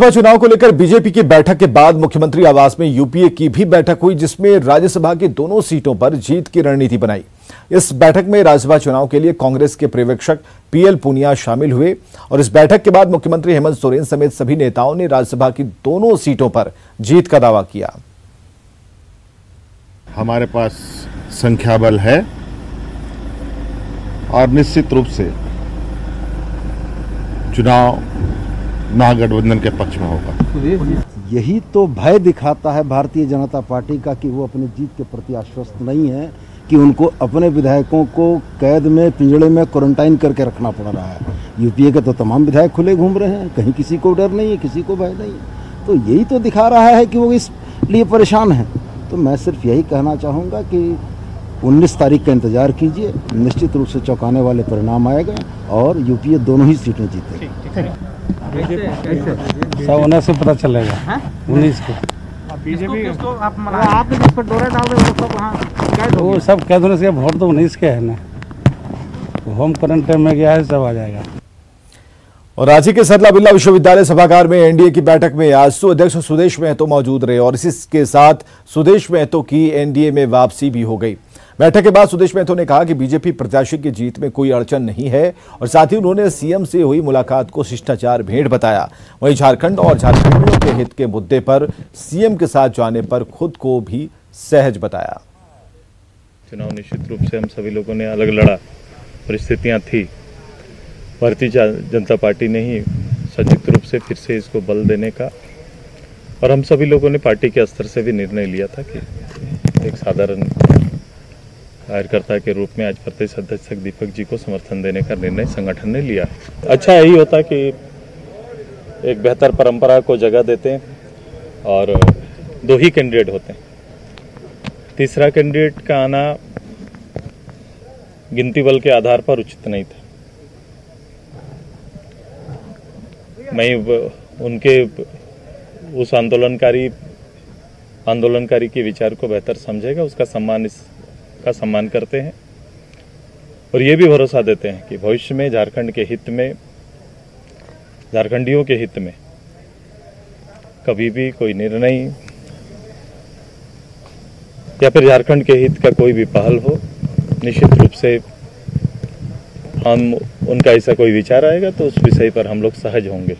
राज्यसभा चुनाव को लेकर बीजेपी की बैठक के बाद मुख्यमंत्री आवास में यूपीए की भी बैठक हुई, जिसमें राज्यसभा की दोनों सीटों पर जीत की रणनीति बनाई। इस बैठक में राज्यसभा चुनाव के लिए कांग्रेस के पर्यवेक्षक पीएल पूनिया शामिल हुए और इस बैठक के बाद मुख्यमंत्री हेमंत सोरेन समेत सभी नेताओं ने राज्यसभा की दोनों सीटों पर जीत का दावा किया। हमारे पास संख्या बल है और निश्चित रूप से चुनाव महागठबंधन के पक्ष में होगा। यही तो भय दिखाता है भारतीय जनता पार्टी का कि वो अपनी जीत के प्रति आश्वस्त नहीं है, कि उनको अपने विधायकों को कैद में पिंजड़े में क्वारंटाइन करके रखना पड़ रहा है। यूपीए के तो तमाम विधायक खुले घूम रहे हैं, कहीं किसी को डर नहीं है, किसी को भय नहीं है। तो यही तो दिखा रहा है कि वो इसलिए परेशान है। तो मैं सिर्फ यही कहना चाहूँगा कि 19 तारीख का इंतजार कीजिए, निश्चित रूप से चौंकाने वाले परिणाम आएगा और यूपीए दोनों ही सीटें जीतेगी। सब 19 से पता चलेगा। 19 को बीजेपी आपने जिस पर डोरा डाल रहे वो सब कह दो, वोट तो 19 के है ना, होम क्वारंटाइन में गया है, सब आ जाएगा। और रांची के सरला बिरला विश्वविद्यालय सभागार में एनडीए की बैठक में आजसू अध्यक्ष सुदेश महतो मौजूद रहे और इसी के साथ सुदेश महतो की एनडीए में वापसी भी हो गई। बैठक के बाद सुदेश महतो ने कहा कि बीजेपी प्रत्याशी की जीत में कोई अड़चन नहीं है और साथ ही उन्होंने सीएम से हुई मुलाकात को शिष्टाचार भेंट बताया। वहीं झारखंड और झारखंडियों के हित के मुद्दे पर सीएम के साथ जाने पर खुद को भी सहज बताया। चुनाव निश्चित रूप से हम सभी लोगों ने अलग लड़ा, परिस्थितियां थी। भारतीय जनता पार्टी ने ही संयुक्त रूप से फिर से इसको बल देने का और हम सभी लोगों ने पार्टी के स्तर से भी निर्णय लिया था कि एक साधारण कार्यकर्ता के रूप में आज प्रदेश अध्यक्ष दीपक जी को समर्थन देने का निर्णय संगठन ने लिया है। अच्छा यही होता कि एक बेहतर परंपरा को जगह देते हैं और 2 ही कैंडिडेट होते हैं। तीसरा कैंडिडेट का आना गिनती बल के आधार पर उचित नहीं था। मैं उनके उस आंदोलनकारी के विचार को बेहतर समझेगा, उसका सम्मान करते हैं और ये भी भरोसा देते हैं कि भविष्य में झारखंड के हित में, झारखंडियों के हित में कभी भी कोई निर्णय या फिर झारखंड के हित का कोई भी पहल हो, निश्चित रूप से हम उनका ऐसा कोई विचार आएगा तो उस विषय पर हम लोग सहज होंगे।